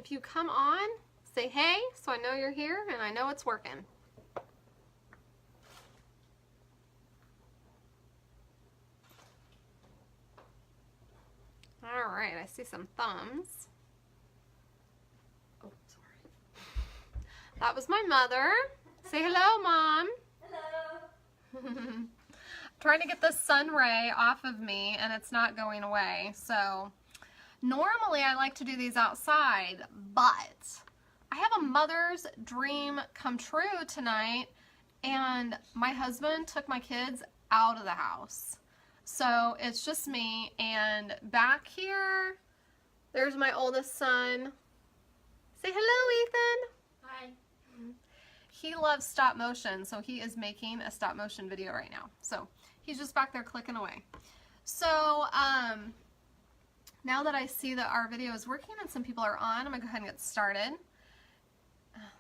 if you come on, say hey, so I know you're here and I know it's working. All right, I see some thumbs. Oh, sorry. That was my mother. Say hello, Mom. Hello. Trying to get the sun ray off of me and it's not going away. So normally I like to do these outside, but I have a mother's dream come true tonight, and my husband took my kids out of the house. So it's just me, and back here, there's my oldest son. Say hello, Ethan. Hi. He loves stop motion, so he is making a stop motion video right now. So he's just back there clicking away. So now that I see that our video is working and some people are on, I'm gonna go ahead and get started.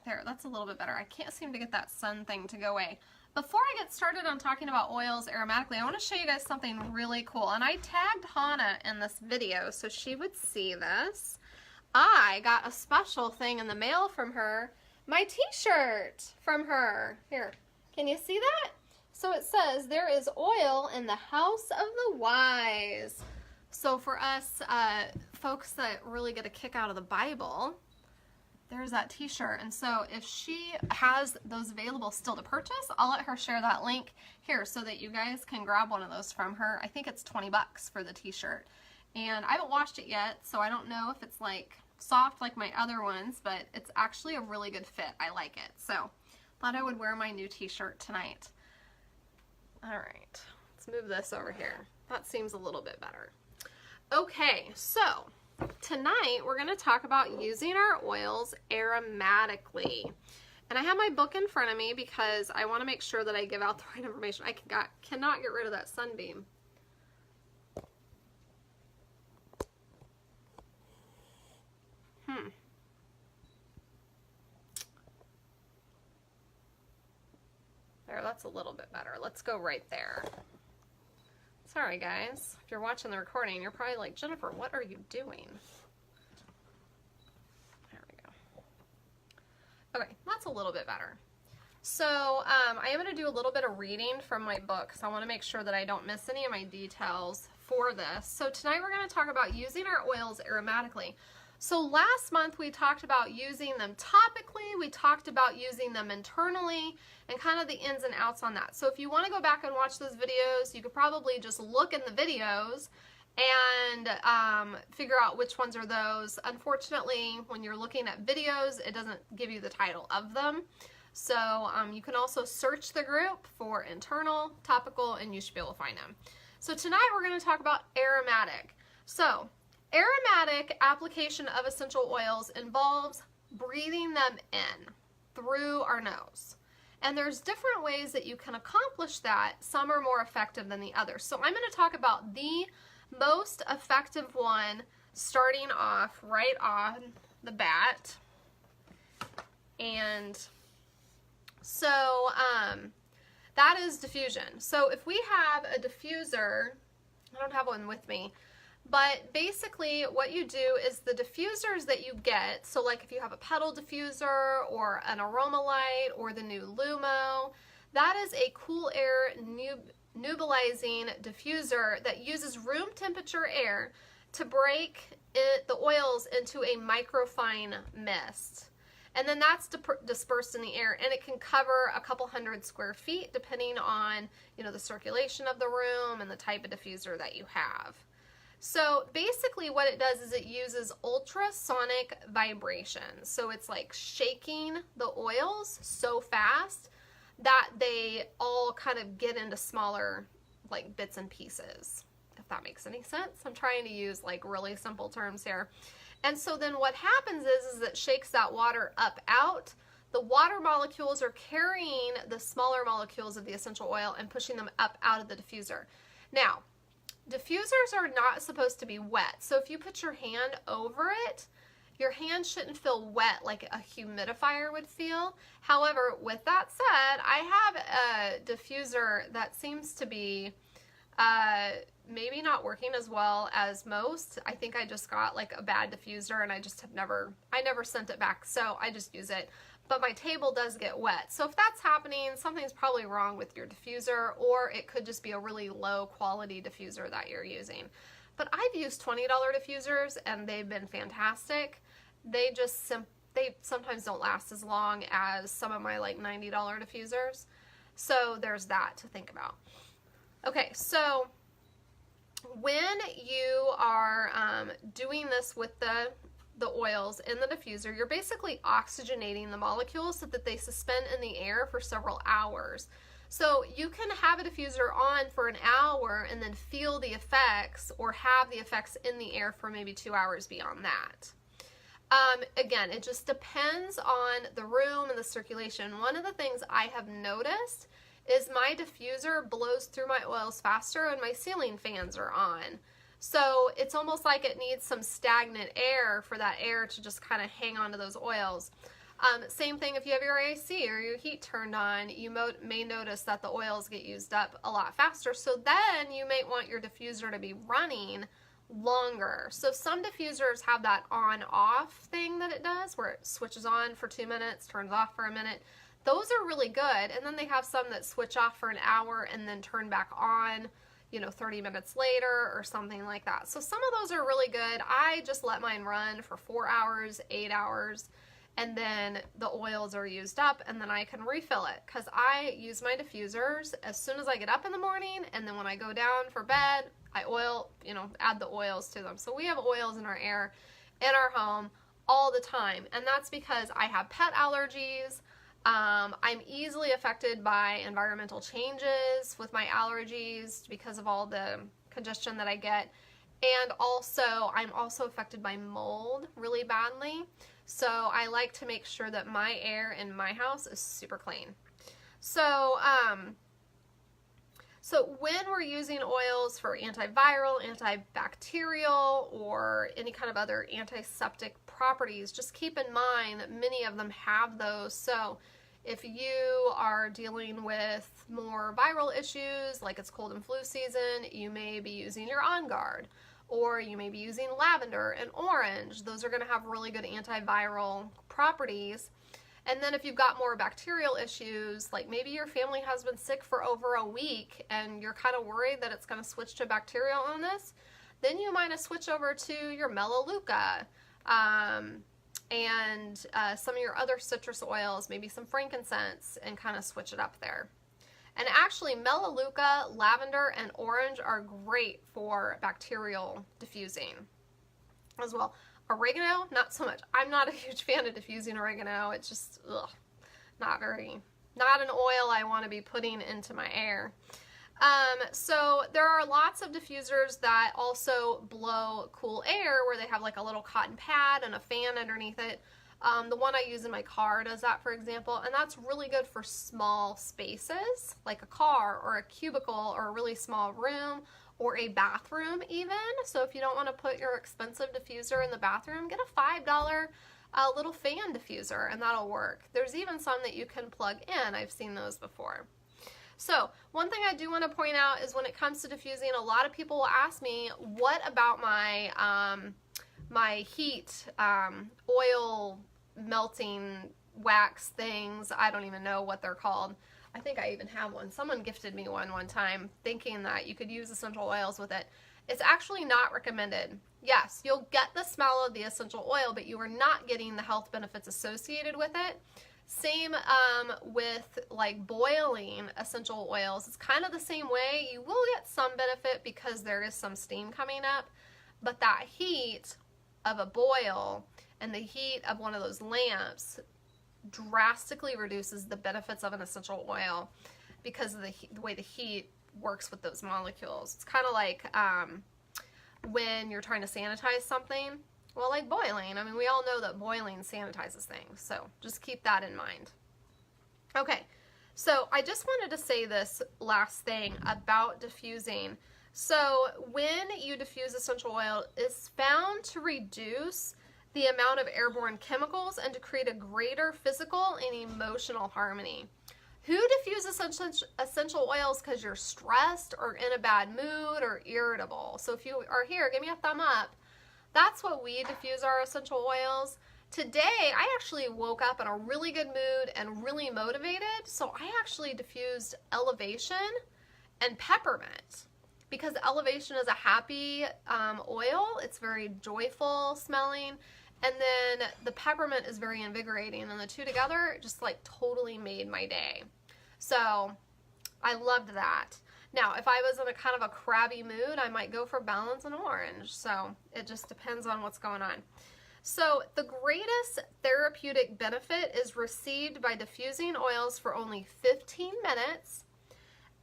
There, that's a little bit better. I can't seem to get that sun thing to go away. Before I get started on talking about oils aromatically, I want to show you guys something really cool. And I tagged Hannah in this video so she would see this. I got a special thing in the mail from her. My t-shirt from her. Here, can you see that? So it says, there is oil in the house of the wise. So for us folks that really get a kick out of the Bible, there's that t-shirt. And so if she has those available still to purchase, I'll let her share that link here so that you guys can grab one of those from her. I think it's 20 bucks for the t-shirt. And I haven't washed it yet, so I don't know if it's like soft like my other ones, but it's actually a really good fit. I like it. So thought I would wear my new t-shirt tonight. All right, let's move this over here. That seems a little bit better. Okay, so tonight we're going to talk about using our oils aromatically. And I have my book in front of me because I want to make sure that I give out the right information. I cannot get rid of that sunbeam. There, that's a little bit better. Let's go right there. Sorry guys, if you're watching the recording, you're probably like, Jennifer, what are you doing? There we go. Okay, that's a little bit better. So I am going to do a little bit of reading from my book because I want to make sure that I don't miss any of my details for this. So tonight we're going to talk about using our oils aromatically. So last month we talked about using them topically, we talked about using them internally, and kind of the ins and outs on that. So if you want to go back and watch those videos, you could probably just look in the videos and figure out which ones are those. Unfortunately, when you're looking at videos, it doesn't give you the title of them. So you can also search the group for internal, topical, and you should be able to find them. So tonight we're going to talk about aromatic. So aromatic application of essential oils involves breathing them in through our nose. And there's different ways that you can accomplish that. Some are more effective than the others. So I'm going to talk about the most effective one starting off right on the bat. And so that is diffusion. So if we have a diffuser, I don't have one with me, but basically what you do is the diffusers that you get, so like if you have a pedal diffuser or an Aromatic or the new Lumo, that is a cool air nebulizing diffuser that uses room temperature air to break the oils into a microfine mist. And then that's dispersed in the air, and it can cover a couple hundred square feet depending on, you know, the circulation of the room and the type of diffuser that you have. So basically what it does is it uses ultrasonic vibrations. So it's like shaking the oils so fast that they all kind of get into smaller like bits and pieces, if that makes any sense. I'm trying to use like really simple terms here. And so then what happens is it shakes that water up out. The water molecules are carrying the smaller molecules of the essential oil and pushing them up out of the diffuser. Now, diffusers are not supposed to be wet. So if you put your hand over it, your hand shouldn't feel wet like a humidifier would feel. However, with that said, I have a diffuser that seems to be maybe not working as well as most. I think I just got like a bad diffuser and I just have never sent it back, so I just use it. But my table does get wet. So if that's happening, something's probably wrong with your diffuser, or it could just be a really low quality diffuser that you're using. But I've used $20 diffusers and they've been fantastic. They just they sometimes don't last as long as some of my like $90 diffusers. So there's that to think about. Okay, so when you are doing this with the oils in the diffuser, you're basically oxygenating the molecules so that they suspend in the air for several hours. So you can have a diffuser on for an hour and then feel the effects, or have the effects in the air for maybe 2 hours beyond that. Again, it just depends on the room and the circulation. One of the things I have noticed is my diffuser blows through my oils faster and my ceiling fans are on. So it's almost like it needs some stagnant air for that air to just kind of hang on to those oils. Same thing if you have your AC or your heat turned on, you may notice that the oils get used up a lot faster. So then you may want your diffuser to be running longer. So some diffusers have that on-off thing that it does, where it switches on for 2 minutes, turns off for a minute. Those are really good. And then they have some that switch off for an hour and then turn back on, 30 minutes later or something like that. So some of those are really good. I just let mine run for 4 hours, 8 hours, and then the oils are used up and then I can refill it, because I use my diffusers as soon as I get up in the morning, and then when I go down for bed, I add the oils to them. So we have oils in our air in our home all the time, and that's because I have pet allergies. I'm easily affected by environmental changes with my allergies because of all the congestion that I get. And also, I'm also affected by mold really badly. So I like to make sure that my air in my house is super clean. So, so when we're using oils for antiviral, antibacterial, or any kind of other antiseptic properties, just keep in mind that many of them have those. So if you are dealing with more viral issues, like it's cold and flu season, you may be using your On Guard, or you may be using lavender and orange. Those are going to have really good antiviral properties. And then if you've got more bacterial issues, like maybe your family has been sick for over a week and you're kind of worried that it's going to switch to bacterial illness, then you might have switched over to your Melaleuca and some of your other citrus oils, maybe some frankincense, and kind of switch it up there. And actually, Melaleuca, lavender, and orange are great for bacterial diffusing as well. Oregano, not so much. I'm not a huge fan of diffusing oregano. It's just, not an oil I want to be putting into my air. So there are lots of diffusers that also blow cool air, where they have like a little cotton pad and a fan underneath it. The one I use in my car does that, for example, and that's really good for small spaces, like a car or a cubicle or a really small room or a bathroom even. So if you don't want to put your expensive diffuser in the bathroom, get a $5 little fan diffuser and that'll work. There's even some that you can plug in. I've seen those before. So one thing I do want to point out is when it comes to diffusing, a lot of people will ask me, what about my my heat oil melting wax things? I don't even know what they're called. I think I even have one. Someone gifted me one time thinking that you could use essential oils with it. It's actually not recommended. Yes, you'll get the smell of the essential oil, but you are not getting the health benefits associated with it. Same with like boiling essential oils. It's kind of the same way. You will get some benefit because there is some steam coming up, but that heat of a boil and the heat of one of those lamps drastically reduces the benefits of an essential oil because of the way the heat works with those molecules. It's kind of like when you're trying to sanitize something. Well, like boiling. I mean, we all know that boiling sanitizes things, so just keep that in mind. Okay, so I just wanted to say this last thing about diffusing. So when you diffuse essential oil, it's found to reduce the amount of airborne chemicals and to create a greater physical and emotional harmony. Who diffuses essential oils because you're stressed or in a bad mood or irritable? So if you are here, give me a thumb up. That's what we diffuse our essential oils. Today, I actually woke up in a really good mood and really motivated, so I actually diffused Elevation and Peppermint, because Elevation is a happy oil. It's very joyful smelling, and then the Peppermint is very invigorating, and the two together just like totally made my day. So I loved that. Now, if I was in a kind of a crabby mood, I might go for Balance and Orange. So it just depends on what's going on. So the greatest therapeutic benefit is received by diffusing oils for only 15 minutes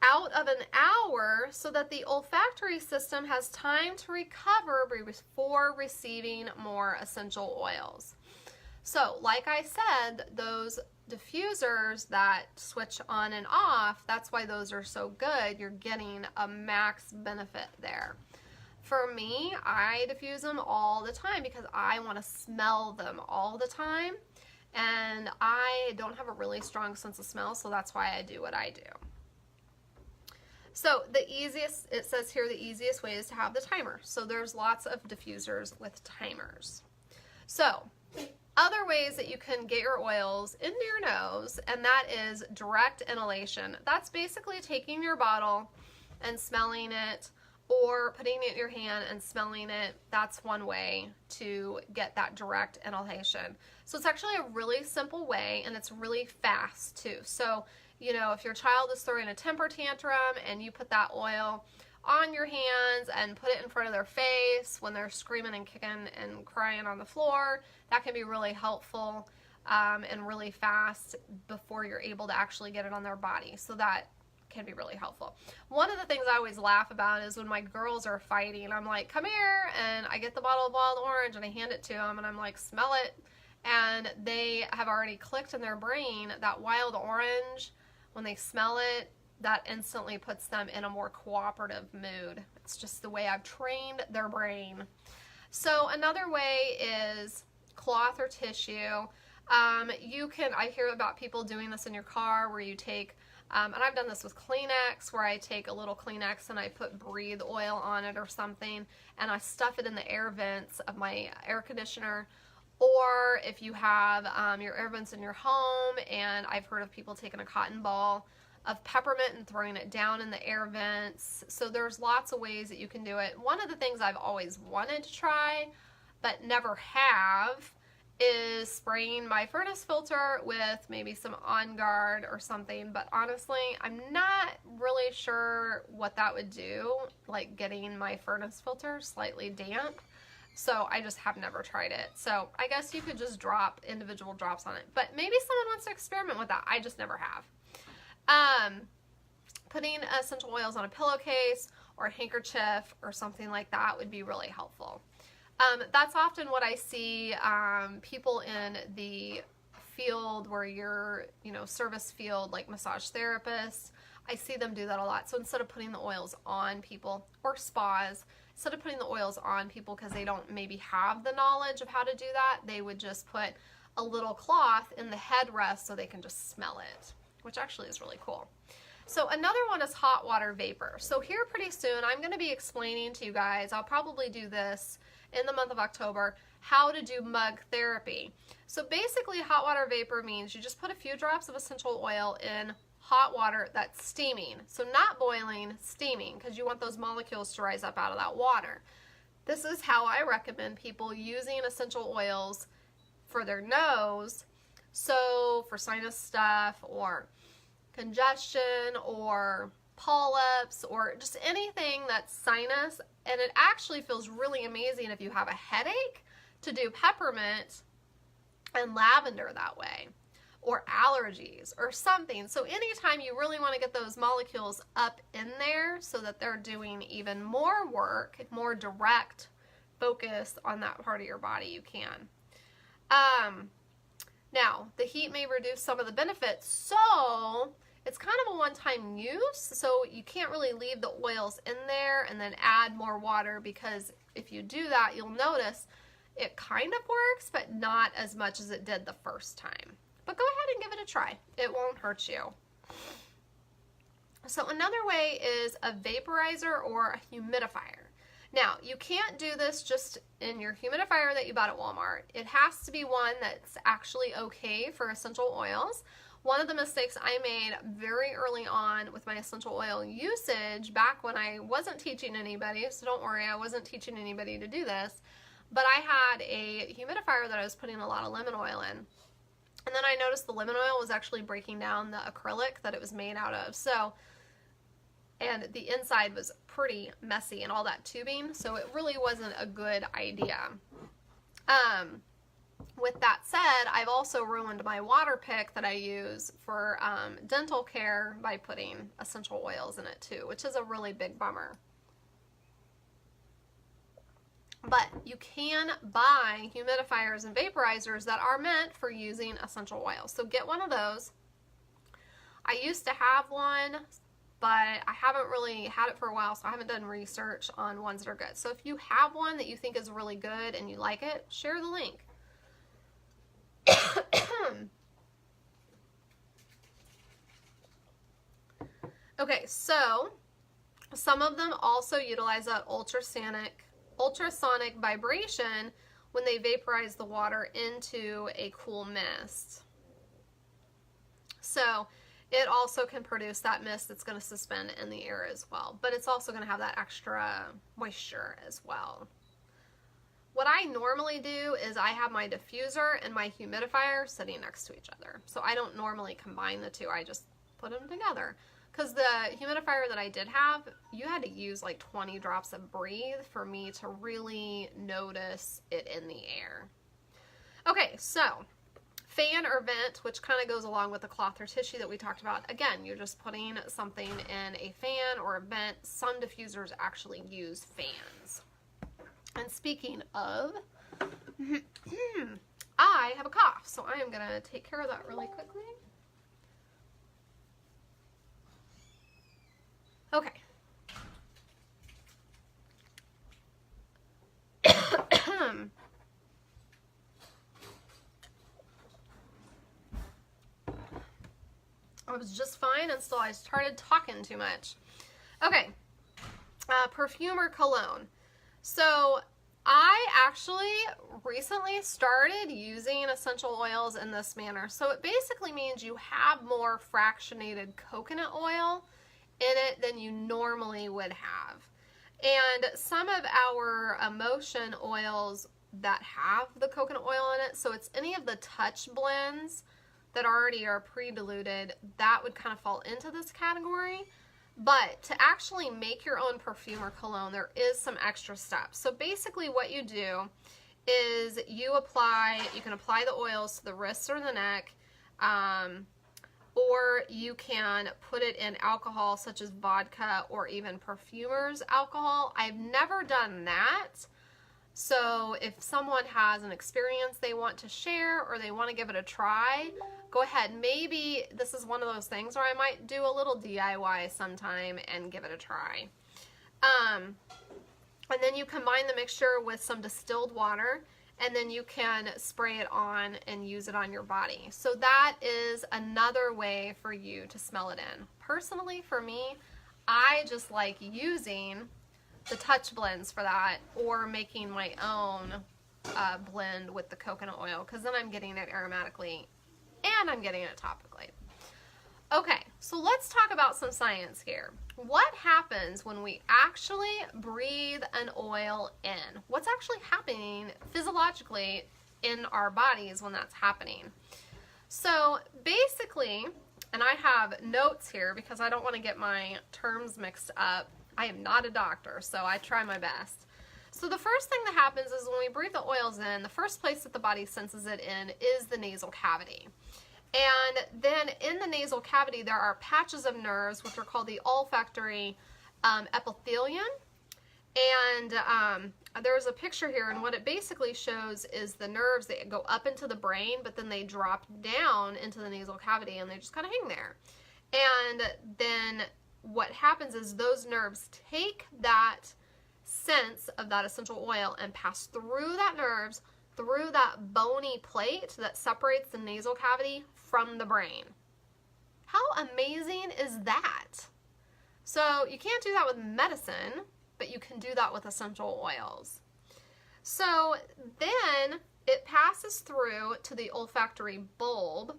out of an hour, so that the olfactory system has time to recover before receiving more essential oils. So like I said, those diffusers that switch on and off, that's why those are so good. You're getting a max benefit there. For me, I diffuse them all the time because I want to smell them all the time, and I don't have a really strong sense of smell, so that's why I do what I do. So the easiest, it says here, the easiest way is to have the timer. So there's lots of diffusers with timers. So other ways that you can get your oils into your nose, and that is direct inhalation. That's basically taking your bottle and smelling it, or putting it in your hand and smelling it. That's one way to get that direct inhalation. So it's actually a really simple way, and it's really fast too. So, you know, if your child is throwing a temper tantrum and you put that oil on your hands and put it in front of their face when they're screaming and kicking and crying on the floor, that can be really helpful and really fast before you're able to actually get it on their body. So that can be really helpful. One of the things I always laugh about is when my girls are fighting, I'm like, come here, and I get the bottle of wild orange and I hand it to them, and I'm like, smell it, and they have already clicked in their brain that wild orange, when they smell it, that instantly puts them in a more cooperative mood. It's just the way I've trained their brain. So another way is cloth or tissue. You can, I hear about people doing this in your car where you take, and I've done this with Kleenex, where I take a little Kleenex and I put Breathe oil on it or something, and I stuff it in the air vents of my air conditioner. Or if you have your air vents in your home, and I've heard of people taking a cotton ball of peppermint and throwing it down in the air vents. So there's lots of ways that you can do it. One of the things I've always wanted to try, but never have, is spraying my furnace filter with maybe some On Guard or something, but honestly, I'm not really sure what that would do, like getting my furnace filter slightly damp. So I just have never tried it. So I guess you could just drop individual drops on it, but maybe someone wants to experiment with that. I just never have. Putting essential oils on a pillowcase or a handkerchief or something like that would be really helpful. That's often what I see people in the field where you're, service field, like massage therapists. I see them do that a lot. So instead of putting the oils on people, or spas, instead of putting the oils on people because they don't maybe have the knowledge of how to do that, they would just put a little cloth in the headrest so they can just smell it, which actually is really cool. So another one is hot water vapor. So here pretty soon I'm going to be explaining to you guys, I'll probably do this in the month of October, how to do mug therapy. So basically hot water vapor means you just put a few drops of essential oil in hot water that's steaming. So not boiling, steaming, because you want those molecules to rise up out of that water. This is how I recommend people using essential oils for their nose. So for sinus stuff or congestion or polyps or just anything that's sinus, and it actually feels really amazing if you have a headache to do peppermint and lavender that way, or allergies or something. So anytime you really want to get those molecules up in there so that they're doing even more work, more direct focus on that part of your body, you can. Now, the heat may reduce some of the benefits, so it's kind of a one-time use, so you can't really leave the oils in there and then add more water, because if you do that, you'll notice it kind of works, but not as much as it did the first time. But go ahead and give it a try. It won't hurt you. So another way is a vaporizer or a humidifier. Now, you can't do this just in your humidifier that you bought at Walmart. It has to be one that's actually okay for essential oils. One of the mistakes I made very early on with my essential oil usage, back when I wasn't teaching anybody, so don't worry, I wasn't teaching anybody to do this, but I had a humidifier that I was putting a lot of lemon oil in. And then I noticed the lemon oil was actually breaking down the acrylic that it was made out of. And the inside was pretty messy and all that tubing, so it really wasn't a good idea. With that said, I've also ruined my water pick that I use for dental care by putting essential oils in it too, which is a really big bummer. But you can buy humidifiers and vaporizers that are meant for using essential oils. So get one of those. I used to have one, but I haven't really had it for a while, so I haven't done research on ones that are good. So if you have one that you think is really good and you like it, share the link. Okay, so some of them also utilize that ultrasonic vibration when they vaporize the water into a cool mist. So it also can produce that mist that's going to suspend in the air as well, but it's also going to have that extra moisture as well. What I normally do is I have my diffuser and my humidifier sitting next to each other. So I don't normally combine the two, I just put them together. Because the humidifier that I did have, you had to use like 20 drops of Breathe for me to really notice it in the air. Okay, so fan or vent, which kind of goes along with the cloth or tissue that we talked about. Again, you're just putting something in a fan or a vent. Some diffusers actually use fans. And speaking of, I have a cough, so I am going to take care of that really quickly. Okay. I was just fine until I started talking too much. Okay. Perfume or cologne. So I actually recently started using essential oils in this manner. So it basically means you have more fractionated coconut oil in it than you normally would have. And some of our emotion oils that have the coconut oil in it, so it's any of the touch blends that already are pre-diluted, that would kind of fall into this category. But to actually make your own perfume or cologne, there is some extra steps. So basically what you do is you can apply the oils to the wrists or the neck, or you can put it in alcohol such as vodka or even perfumer's alcohol. I've never done that. So if someone has an experience they want to share or they want to give it a try, go ahead. Maybe this is one of those things where I might do a little DIY sometime and give it a try. And then you combine the mixture with some distilled water, and then you can spray it on and use it on your body. So that is another way for you to smell it in. Personally, for me, I just like using the touch blends for that, or making my own blend with the coconut oil, because then I'm getting it aromatically and I'm getting it topically. Okay, so let's talk about some science here. What happens when we actually breathe an oil in? What's actually happening physiologically in our bodies when that's happening? So basically, and I have notes here because I don't want to get my terms mixed up. I am not a doctor, so I try my best. So the first thing that happens is when we breathe the oils in, the first place that the body senses it in is the nasal cavity. And then in the nasal cavity, there are patches of nerves, which are called the olfactory epithelium. And there's a picture here, and what it basically shows is the nerves that go up into the brain, but then they drop down into the nasal cavity, and they just kind of hang there. And then what happens is those nerves take that sense of that essential oil and pass through that nerves, through that bony plate that separates the nasal cavity from the brain. How amazing is that? So you can't do that with medicine, but you can do that with essential oils. So then it passes through to the olfactory bulb,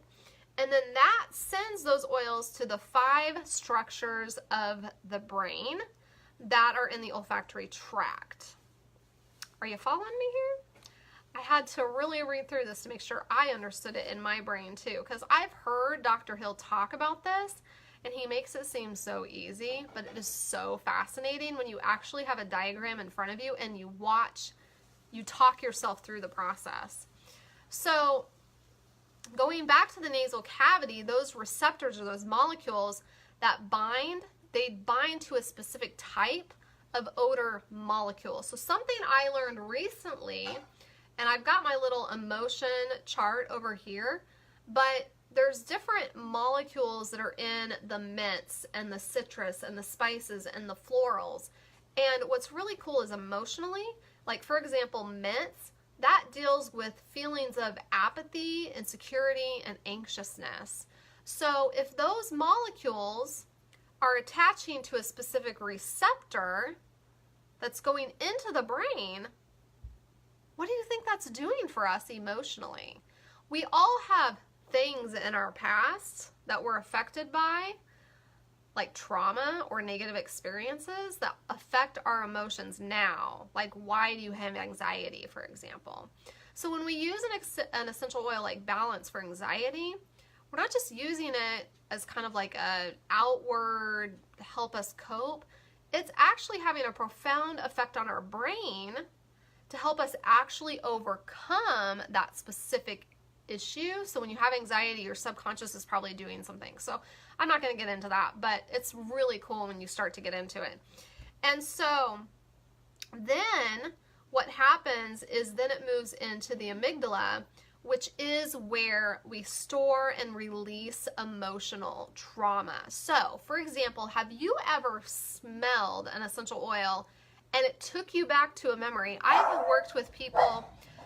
and then that sends those oils to the 5 structures of the brain that are in the olfactory tract. Are you following me here? I had to really read through this to make sure I understood it in my brain too, because I've heard Dr. Hill talk about this, and he makes it seem so easy, but it is so fascinating when you actually have a diagram in front of you and you talk yourself through the process. So going back to the nasal cavity, those receptors or those molecules that bind, they bind to a specific type of odor molecule. So something I learned recently, and I've got my little emotion chart over here, but there's different molecules that are in the mints and the citrus and the spices and the florals. And what's really cool is emotionally, like for example, mints, that deals with feelings of apathy, insecurity, and anxiousness. So if those molecules are attaching to a specific receptor that's going into the brain, what do you think that's doing for us emotionally? We all have things in our past that we're affected by, like trauma or negative experiences that affect our emotions now. Like, why do you have anxiety, for example? So when we use an essential oil like Balance for anxiety, we're not just using it as kind of like a outward help us cope. It's actually having a profound effect on our brain to help us actually overcome that specific issue. So when you have anxiety, your subconscious is probably doing something. So I'm not going to get into that, but it's really cool when you start to get into it. And so then what happens is then it moves into the amygdala, which is where we store and release emotional trauma. So, for example, have you ever smelled an essential oil and it took you back to a memory? I have worked with people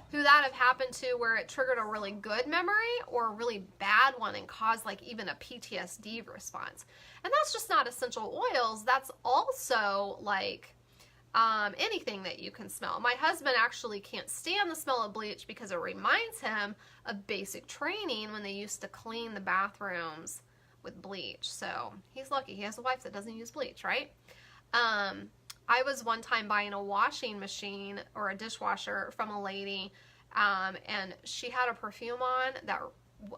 who that have happened to where it triggered a really good memory or a really bad one and caused like even a PTSD response. And that's just not essential oils. That's also like anything that you can smell. My husband actually can't stand the smell of bleach because it reminds him of basic training when they used to clean the bathrooms with bleach. So he's lucky. He has a wife that doesn't use bleach, right? I was one time buying a washing machine or a dishwasher from a lady, and she had a perfume on that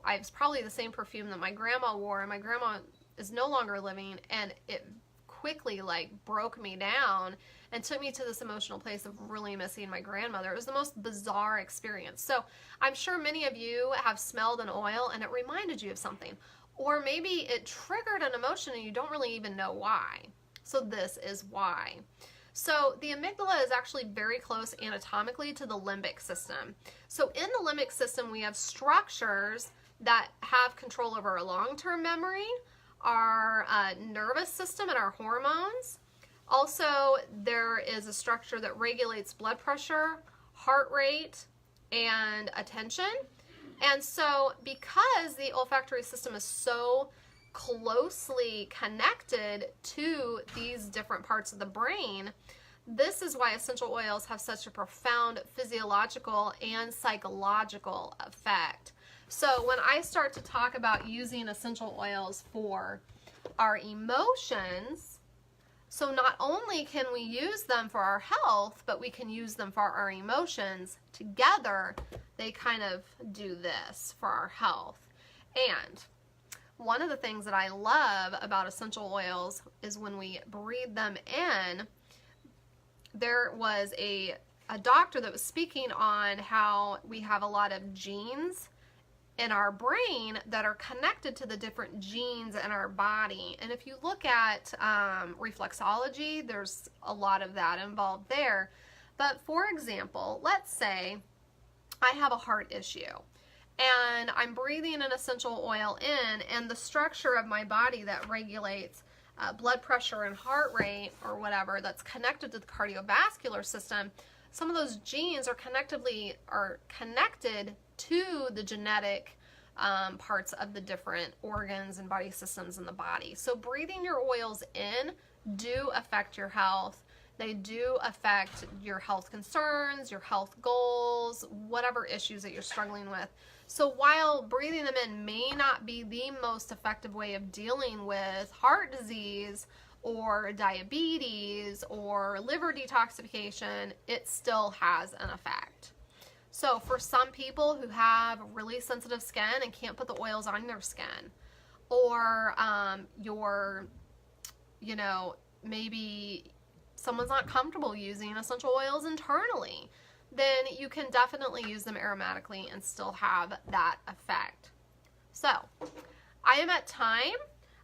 it's probably the same perfume that my grandma wore, and my grandma is no longer living, and it quickly like broke me down and took me to this emotional place of really missing my grandmother. It was the most bizarre experience. So I'm sure many of you have smelled an oil and it reminded you of something, or maybe it triggered an emotion and you don't really even know why. So this is why. So the amygdala is actually very close anatomically to the limbic system. So in the limbic system, we have structures that have control over our long-term memory, our nervous system, and our hormones. Also, there is a structure that regulates blood pressure, heart rate, and attention. And so because the olfactory system is so closely connected to these different parts of the brain, this is why essential oils have such a profound physiological and psychological effect. So when I start to talk about using essential oils for our emotions, so not only can we use them for our health, but we can use them for our emotions. Together, they kind of do this for our health. And one of the things that I love about essential oils is when we breathe them in, there was a doctor that was speaking on how we have a lot of genes in our brain that are connected to the different genes in our body. And if you look at reflexology, there's a lot of that involved there. But for example, let's say I have a heart issue and I'm breathing an essential oil in, and the structure of my body that regulates blood pressure and heart rate or whatever that's connected to the cardiovascular system, some of those genes are connected to the genetic parts of the different organs and body systems in the body. So breathing your oils in do affect your health. They do affect your health concerns, your health goals, whatever issues that you're struggling with. So while breathing them in may not be the most effective way of dealing with heart disease or diabetes or liver detoxification, it still has an effect. So for some people who have really sensitive skin and can't put the oils on their skin, or maybe someone's not comfortable using essential oils internally, then you can definitely use them aromatically and still have that effect. So I am at time.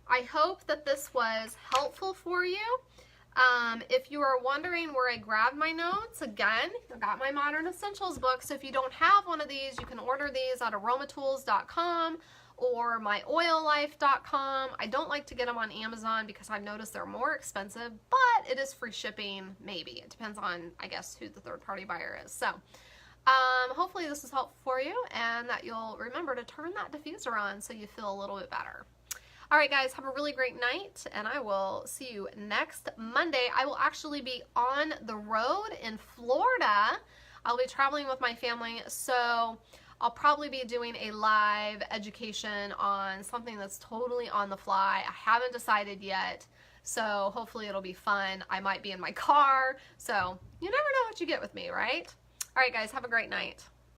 I hope that this was helpful for you. If you are wondering where I grabbed my notes, again, I got my Modern Essentials book. So if you don't have one of these, you can order these at aromatools.com or myoillife.com. I don't like to get them on Amazon because I've noticed they're more expensive, but it is free shipping, maybe. It depends on, I guess, who the third-party buyer is. So hopefully this is helpful for you and that you'll remember to turn that diffuser on so you feel a little bit better. All right, guys, have a really great night, and I will see you next Monday. I will actually be on the road in Florida. I'll be traveling with my family, so I'll probably be doing a live education on something that's totally on the fly. I haven't decided yet, so hopefully it'll be fun. I might be in my car, so you never know what you get with me, right? All right, guys, have a great night.